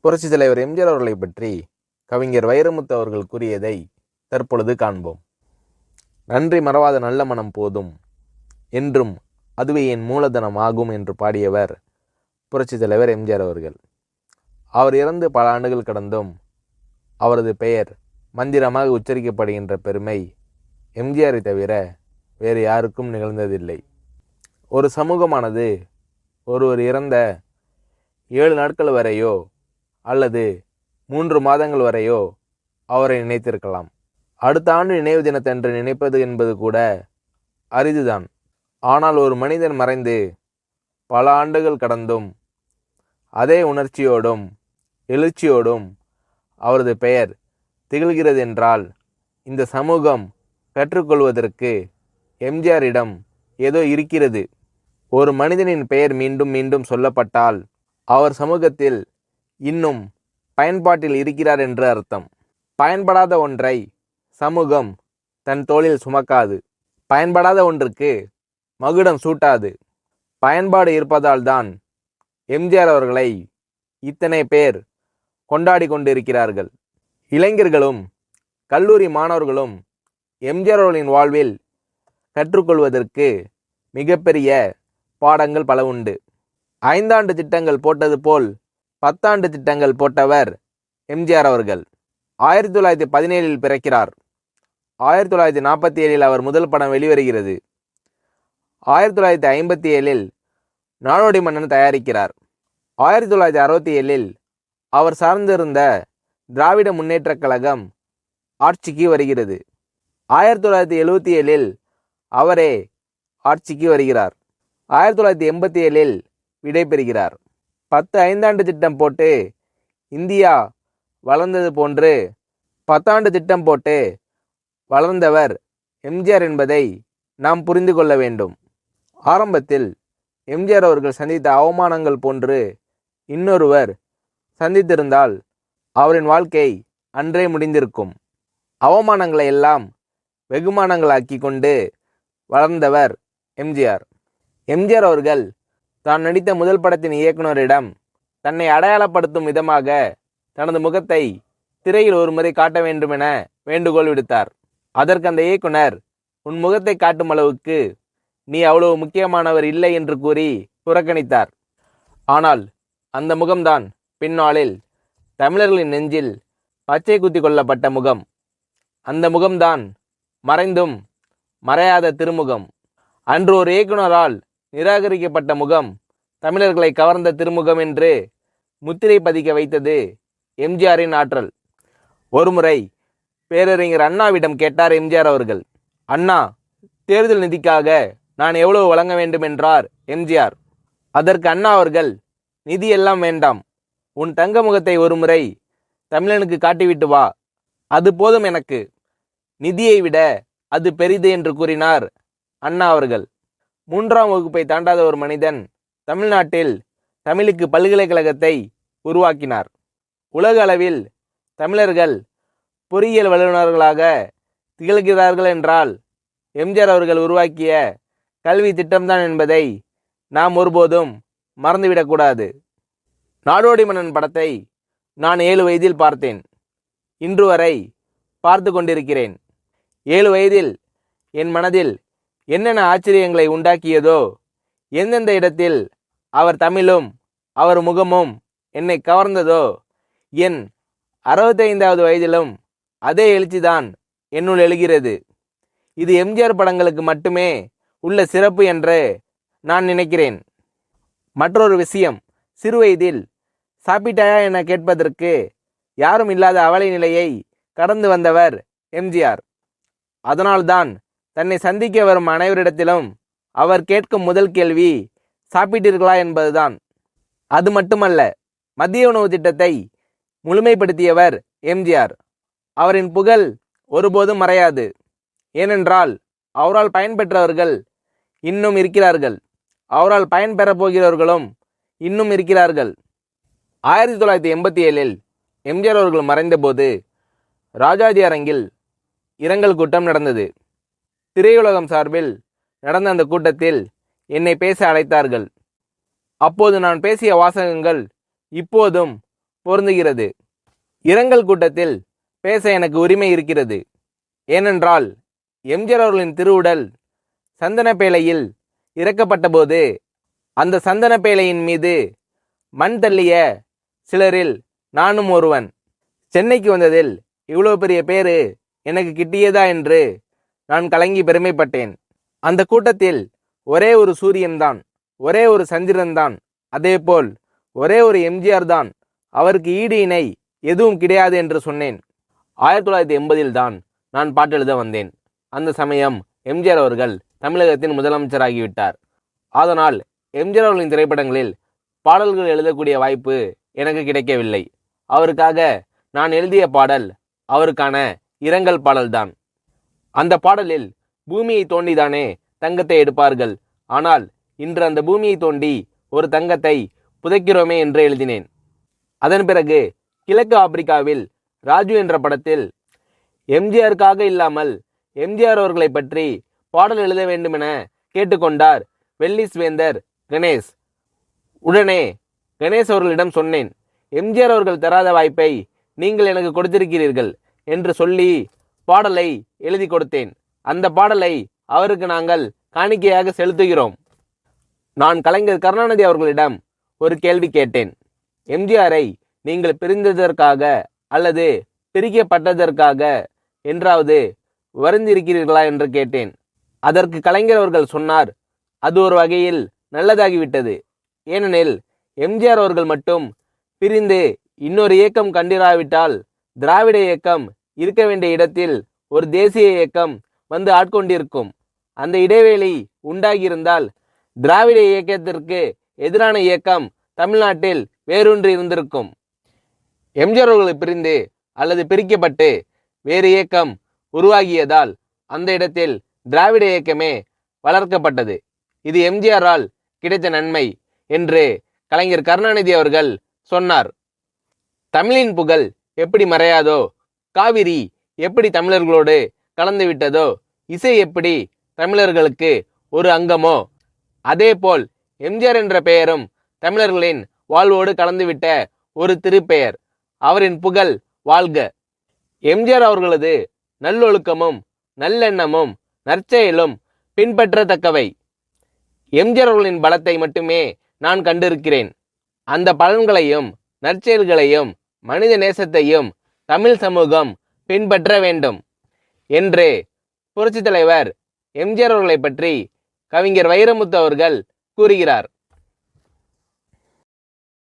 புரட்சித் தலைவர் எம்ஜிஆர் அவர்களை பற்றி கவிஞர் வைரமுத்து அவர்கள் கூறியதை தற்பொழுது காண்போம். நன்றி மறவாத நல்ல மனம் போதும், என்றும் அதுவே என் மூலதனம் ஆகும் என்று பாடியவர் புரட்சித் தலைவர் எம்ஜிஆர் அவர்கள். அவர் இறந்து பல ஆண்டுகள் கடந்தும் அவரது பெயர் மந்திரமாக உச்சரிக்கப்படுகின்ற பெருமை எம்ஜிஆரை தவிர வேறு யாருக்கும் நிகழ்ந்ததில்லை. ஒரு சமூகமானது ஒருவர் இறந்த 7 நாட்கள் வரையோ அல்லது 3 மாதங்கள் வரையோ அவரை நினைத்திருக்கலாம். அடுத்த ஆண்டு நினைவு தினத்தன்று நினைப்பது என்பது கூட அரிதுதான். ஆனால் ஒரு மனிதன் மறைந்து பல ஆண்டுகள் கடந்தும் அதே உணர்ச்சியோடும் எழுச்சியோடும் அவரது பெயர் திகழ்கிறது என்றால் இந்த சமூகம் கற்றுக்கொள்வதற்கு எம்ஜிஆரிடம் ஏதோ இருக்கிறது. ஒரு மனிதனின் பெயர் மீண்டும் மீண்டும் சொல்லப்பட்டால் அவர் சமூகத்தில் இன்னும் பயன்பாட்டில் இருக்கிறார் என்று அர்த்தம். பயன்படாத ஒன்றை சமூகம் தன் தோளில் சுமக்காது. பயன்படாத ஒன்றுக்கு மகுடம் சூட்டாது. பயன்பாடு இருப்பதால் தான் எம்ஜிஆர் அவர்களை இத்தனை பேர் கொண்டாடி கொண்டிருக்கிறார்கள். இளைஞர்களும் கல்லூரி மாணவர்களும் எம்ஜிஆர் அவர்களின் வாழ்வில் கற்றுக்கொள்வதற்கு மிகப்பெரிய பாடங்கள் பல உண்டு. 5 ஆண்டு திட்டங்கள் போட்டது போல் 10 ஆண்டு திட்டங்கள் போட்டவர் எம்ஜிஆர் அவர்கள். 1917 பிறக்கிறார். 1947 அவர் முதல் படம் வெளிவருகிறது. 1957 நாடோடி மன்னன் தயாரிக்கிறார். 1967 அவர் சார்ந்திருந்த திராவிட முன்னேற்றக் கழகம் ஆட்சிக்கு வருகிறது. 1977 அவரே ஆட்சிக்கு வருகிறார். 1987 விடை பெறுகிறார். 10 5ஆண்டு திட்டம் போட்டு இந்தியா வளர்ந்தது போன்று 10 ஆண்டு திட்டம் போட்டு வளர்ந்தவர் எம்ஜிஆர் என்பதை நாம் புரிந்து கொள்ள வேண்டும். ஆரம்பத்தில் எம்ஜிஆர் அவர்கள் சந்தித்த அவமானங்கள் போன்று இன்னொருவர் சந்தித்திருந்தால் அவரின் வாழ்க்கை அன்றே முடிந்திருக்கும். அவமானங்களை எல்லாம் வெகுமானங்களாக்கி கொண்டு வளர்ந்தவர் எம்ஜிஆர். எம்ஜிஆர் அவர்கள் தான் நடித்த முதல் படத்தின் இயக்குனரிடம் தன்னை அடையாளப்படுத்தும் விதமாக தனது முகத்தை திரையில் ஒரு முறை காட்ட வேண்டுமென வேண்டுகோள் விடுத்தார். அதற்கு அந்த இயக்குனர், உன் முகத்தை காட்டும் அளவுக்கு நீ அவ்வளவு முக்கியமானவர் இல்லை என்று கூறி புறக்கணித்தார். ஆனால் அந்த முகம்தான் பின்னாளில் தமிழர்களின் நெஞ்சில் பச்சை குத்தி கொள்ளப்பட்ட முகம். அந்த முகம்தான் மறைந்தும் மறையாத திருமுகம். அன்று ஒரு இயக்குனரால் நிராகரிக்கப்பட்ட முகம் தமிழர்களை கவர்ந்த திருமுகம் என்று முத்திரை பதிக்க வைத்தது எம்ஜிஆரின் ஆற்றல். ஒருமுறை பேரறிஞர் அண்ணாவிடம் கேட்டார் எம்ஜிஆர் அவர்கள். அண்ணா, தேர்தல் நிதிக்காக நான் எவ்வளவு வழங்க வேண்டும் என்றார் எம்ஜிஆர். அதற்கு அண்ணா அவர்கள், நிதி எல்லாம் வேண்டாம், உன் தங்க முகத்தை ஒருமுறை தமிழனுக்கு காட்டிவிட்டு வா, அது போதும் எனக்கு, நிதியை விட அது பெரிது என்று கூறினார் அண்ணா அவர்கள். 3ஆம் வகுப்பை தாண்டாத ஒரு மனிதன் தமிழ்நாட்டில் தமிழுக்கு பல்கலைக்கழகத்தை உருவாக்கினார். உலக அளவில் தமிழர்கள் பொறியியல் வல்லுநர்களாக திகழ்கிறார்கள் என்றால் எம்ஜிஆர் அவர்கள் உருவாக்கிய கல்வி திட்டம்தான் என்பதை நாம் ஒருபோதும் மறந்துவிடக்கூடாது. நாடோடி மன்னன் படத்தை நான் 7 வயதில் பார்த்தேன். இன்று வரை பார்த்து கொண்டிருக்கிறேன். 7 வயதில் என் மனதில் என்னென்ன ஆச்சரியங்களை உண்டாக்கியதோ, எந்தெந்த இடத்தில் அவர் தமிழும் அவர் முகமும் என்னை கவர்ந்ததோ, என் 65வது வயதிலும் அதே எழுச்சிதான் என்னுள் எழுகிறது. இது எம்ஜிஆர் படங்களுக்கு மட்டுமே உள்ள சிறப்பு என்று நான் நினைக்கிறேன். மற்றொரு விஷயம், சிறுவயதில் சாப்பிட்டாயா என கேட்பதற்கு யாரும் இல்லாத அவலை நிலையை கடந்து வந்தவர் எம்ஜிஆர். அதனால்தான் தன்னை சந்திக்க வரும் அனைவரிடத்திலும் அவர் கேட்கும் முதல் கேள்வி சாப்பிட்டீர்களா என்பதுதான். அது மட்டுமல்ல, மதிய உணவு திட்டத்தை முழுமைப்படுத்தியவர் எம்ஜிஆர். அவரின் புகழ் ஒருபோதும் மறையாது. ஏனென்றால் அவரால் பயன்பெற்றவர்கள் இன்னும் இருக்கிறார்கள். அவரால் பயன்பெறப் போகிறவர்களும் இன்னும் இருக்கிறார்கள். 1987 எம்ஜிஆர் அவர்கள் மறைந்தபோது ராஜாஜி அரங்கில் இரங்கல் கூட்டம் நடந்தது. திரையுலகம் சார்பில் நடந்த அந்த கூட்டத்தில் என்னை பேச அழைத்தார்கள். அப்போது நான் பேசிய வாசகங்கள் இப்போதும் பொருந்துகிறது. இரங்கல் கூட்டத்தில் பேச எனக்கு உரிமை இருக்கிறது. ஏனென்றால் எம்ஜிஆர் அவர்களின் திருவுடல் சந்தன பேழையில் இறக்கப்பட்ட போது அந்த சந்தன பேழையின் மீது மண் தள்ளிய சிலரில் நானும் ஒருவன். சென்னைக்கு வந்ததில் இவ்வளோ பெரிய பேரு எனக்கு கிட்டியதா என்று நான் கலங்கி பெருமைப்பட்டேன். அந்த கூட்டத்தில் ஒரே ஒரு சூரியன்தான், ஒரே ஒரு சந்திரன்தான், அதேபோல் ஒரே ஒரு எம்ஜிஆர் தான், அவருக்கு ஈடு இணை எதுவும் கிடையாது என்று சொன்னேன். 1980 தான் நான் பாட்டெழுத வந்தேன். அந்த சமயம் எம்ஜிஆர் அவர்கள் தமிழகத்தின் முதலமைச்சராகிவிட்டார். அதனால் எம்ஜிஆர் அவர்களின் திரைப்படங்களில் பாடல்கள் எழுதக்கூடிய வாய்ப்பு எனக்கு கிடைக்கவில்லை. அவருக்காக நான் எழுதிய பாடல் அவருக்கான இரங்கல் பாடல்தான். அந்த பாடலில் பூமியை தோண்டிதானே தங்கத்தை எடுப்பார்கள், ஆனால் இன்று அந்த பூமியை தோண்டி ஒரு தங்கத்தை புதைக்கிறோமே என்று எழுதினேன். அதன் பிறகு கிழக்கு ஆப்பிரிக்காவில் ராஜு என்ற படத்தில் எம்ஜிஆருக்காக இல்லாமல் எம்ஜிஆர் அவர்களை பற்றி பாடல் எழுத வேண்டுமென கேட்டுக்கொண்டார் வெல்லிஸ் வேந்தர் கணேஷ். உடனே கணேஷ் அவர்களிடம் சொன்னேன், எம்ஜிஆர் அவர்கள் தராத வாய்ப்பை நீங்கள் எனக்கு கொடுத்திருக்கிறீர்கள் என்று சொல்லி பாடலை எழுதி கொடுத்தேன். அந்த பாடலை அவருக்கு நாங்கள் காணிக்கையாக செலுத்துகிறோம். நான் கலைஞர் கருணாநிதி அவர்களிடம் ஒரு கேள்வி கேட்டேன். எம்ஜிஆரை நீங்கள் பிரிந்ததற்காக அல்லது பிரிக்கப்பட்டதற்காக என்றாவது வருந்திருக்கிறீர்களா என்று கேட்டேன். அதற்கு கலைஞர் அவர்கள் சொன்னார், அது ஒரு வகையில் நல்லதாகிவிட்டது. ஏனெனில் எம்ஜிஆர் அவர்கள் மட்டும் பிரிந்து இன்னொரு இயக்கம் கண்டிராவிட்டால் திராவிட இயக்கம் இருக்க வேண்டிய இடத்தில் ஒரு தேசிய இயக்கம் வந்து ஆட்கொண்டிருக்கும். அந்த இடைவேளை உண்டாகியிருந்தால் திராவிட இயக்கத்திற்கு எதிரான இயக்கம் தமிழ்நாட்டில் வேரூன்றி இருந்திருக்கும். எம்ஜிஆர் அவர்களை பிரிந்து அல்லது பிரிக்கப்பட்டு வேறு இயக்கம் உருவாகியதால் அந்த இடத்தில் திராவிட இயக்கமே வளர்க்கப்பட்டது. இது எம்ஜிஆரால் கிடைத்த நன்மை என்று கலைஞர் கருணாநிதி அவர்கள் சொன்னார். தமிழின் புகழ் எப்படி மறையாதோ, காவிரி எப்படி தமிழர்களோடு கலந்து விட்டதோ, இசை எப்படி தமிழர்களுக்கு ஒரு அங்கமோ, அதேபோல் எம்ஜிஆர் என்ற பெயரும் தமிழர்களின் வாழ்வோடு கலந்துவிட்ட ஒரு திருப்பெயர். அவரின் புகழ் வாழ்க. எம்ஜிஆர் அவர்களது நல்லொழுக்கமும் நல்லெண்ணமும் நற்செயலும் பின்பற்றத்தக்கவை. எம்ஜிஆர் அவர்களின் பலத்தை மட்டுமே நான் கண்டிருக்கிறேன். அந்த பலன்களையும் நற்செயல்களையும் மனித நேசத்தையும் தமிழ் சமூகம் பின்பற்ற வேண்டும் என்று புரட்சித் தலைவர் எம்ஜிஆர் அவர்களை பற்றி கவிஞர் வைரமுத்து அவர்கள் கூறுகிறார்.